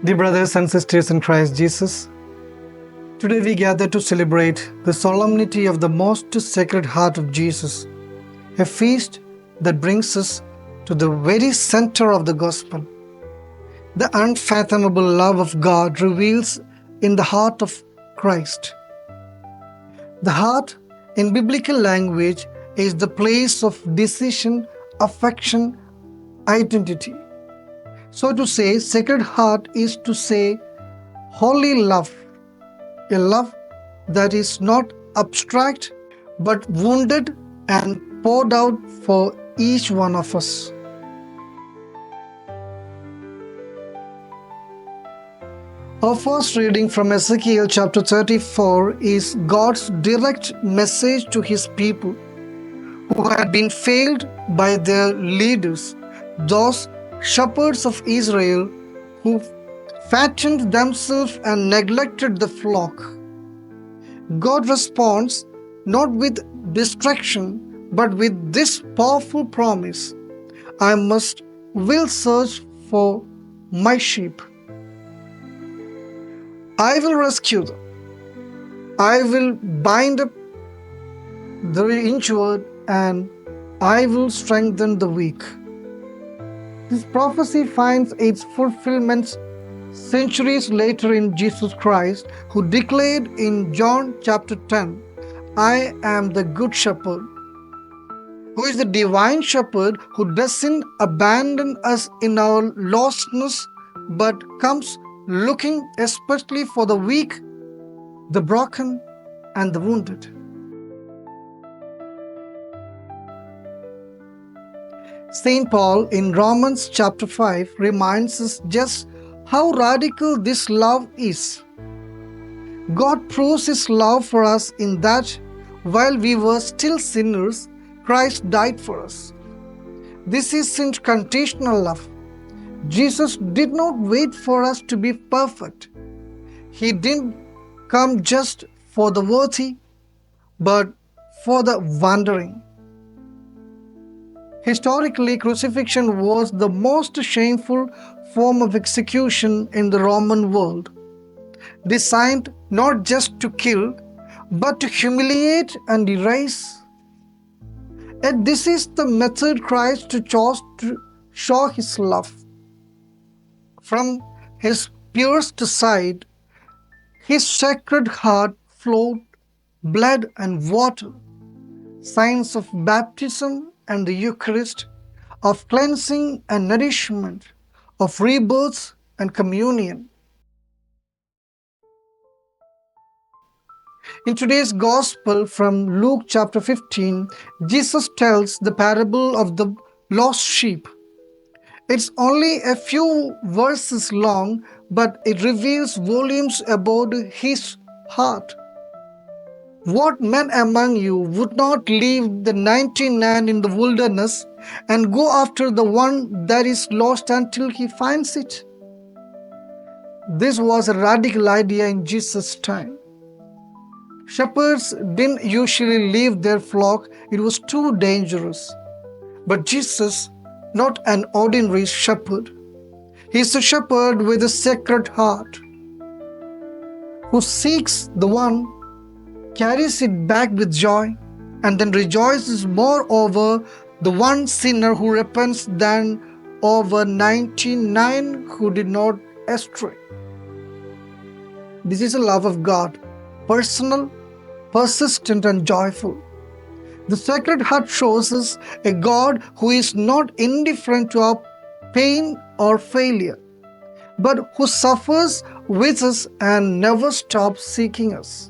Dear brothers and sisters in Christ Jesus, today we gather to celebrate the solemnity of the most sacred heart of Jesus, a feast that brings us to the very center of the gospel. The unfathomable love of God reveals in the heart of Christ. The heart, in biblical language, is the place of decision, affection, identity. So to say, Sacred Heart is to say holy love, a love that is not abstract but wounded and poured out for each one of us. Our first reading from Ezekiel chapter 34 is God's direct message to his people who had been failed by their leaders, those shepherds of Israel who fattened themselves and neglected the flock. God responds not with destruction but with this powerful promise: I will search for my sheep. I will rescue them. I will bind up the injured and I will strengthen the weak. This prophecy finds its fulfillment centuries later in Jesus Christ, who declared in John chapter 10, I am the good shepherd, who is the divine shepherd who doesn't abandon us in our lostness but comes looking especially for the weak, the broken, and the wounded. St. Paul in Romans chapter 5 reminds us just how radical this love is. God proves his love for us in that while we were still sinners, Christ died for us. This isn't conditional love. Jesus did not wait for us to be perfect. He didn't come just for the worthy, but for the wandering. Historically, crucifixion was the most shameful form of execution in the Roman world, designed not just to kill, but to humiliate and erase. Yet this is the method Christ chose to show his love. From his pierced side, his sacred heart flowed blood and water, signs of baptism and the Eucharist, of cleansing and nourishment, of rebirth and communion. In today's Gospel from Luke chapter 15, Jesus tells the parable of the lost sheep. It's only a few verses long, but it reveals volumes about his heart. What man among you would not leave the 99 in the wilderness and go after the one that is lost until he finds it? This was a radical idea in Jesus' time. Shepherds didn't usually leave their flock, it was too dangerous. But Jesus, not an ordinary shepherd, he is a shepherd with a sacred heart, who seeks the one, carries it back with joy, and then rejoices more over the one sinner who repents than over 99 who did not astray. This is the love of God, personal, persistent, and joyful. The Sacred Heart shows us a God who is not indifferent to our pain or failure, but who suffers with us and never stops seeking us.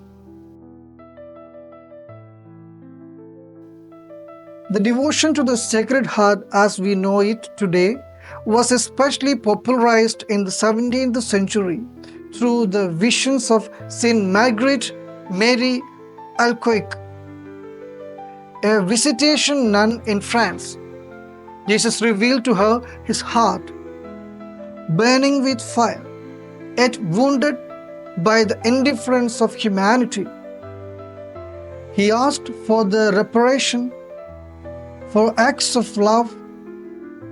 The devotion to the Sacred Heart as we know it today was especially popularized in the 17th century through the visions of Saint Margaret Mary Alacoque, a visitation nun in France. Jesus revealed to her his heart, burning with fire, yet wounded by the indifference of humanity. He asked for the reparation, for acts of love,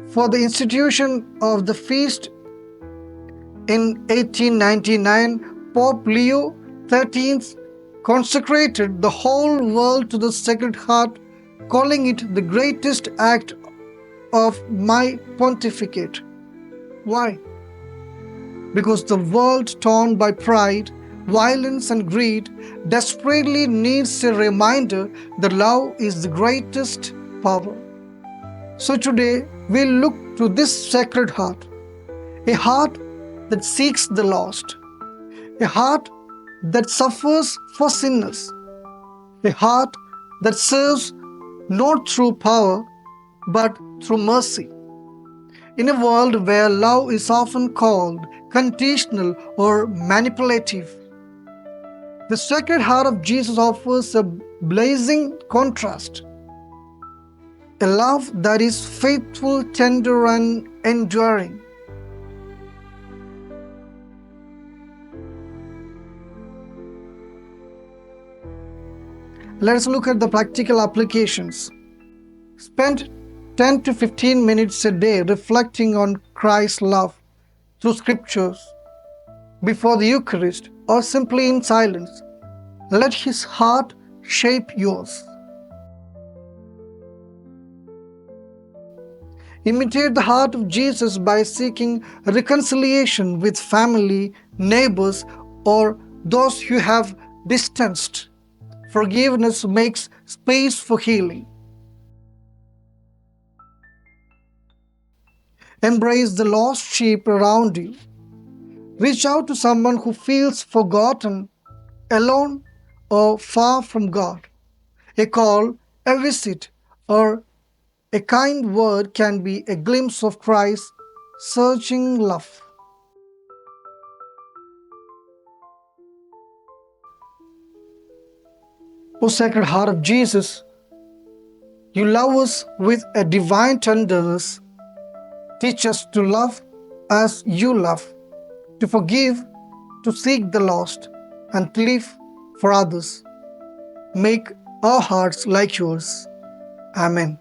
for the institution of the feast In 1899, Pope Leo XIII consecrated the whole world to the Sacred Heart, calling it the greatest act of my pontificate. Why? Because the world torn by pride, violence, and greed desperately needs a reminder that love is the greatest power. So today we look to this Sacred Heart, a heart that seeks the lost, a heart that suffers for sinners, a heart that serves not through power but through mercy. In a world where love is often called conditional or manipulative, the Sacred Heart of Jesus offers a blazing contrast, a love that is faithful, tender, and enduring. Let's look at the practical applications. Spend 10 to 15 minutes a day reflecting on Christ's love through scriptures, before the Eucharist, or simply in silence. Let His heart shape yours. Imitate the heart of Jesus by seeking reconciliation with family, neighbors, or those you have distanced. Forgiveness makes space for healing. Embrace the lost sheep around you. Reach out to someone who feels forgotten, alone, or far from God. A call, a visit, or a kind word can be a glimpse of Christ's searching love. O Sacred Heart of Jesus, you love us with a divine tenderness. Teach us to love as you love, to forgive, to seek the lost, and to live for others. Make our hearts like yours. Amen.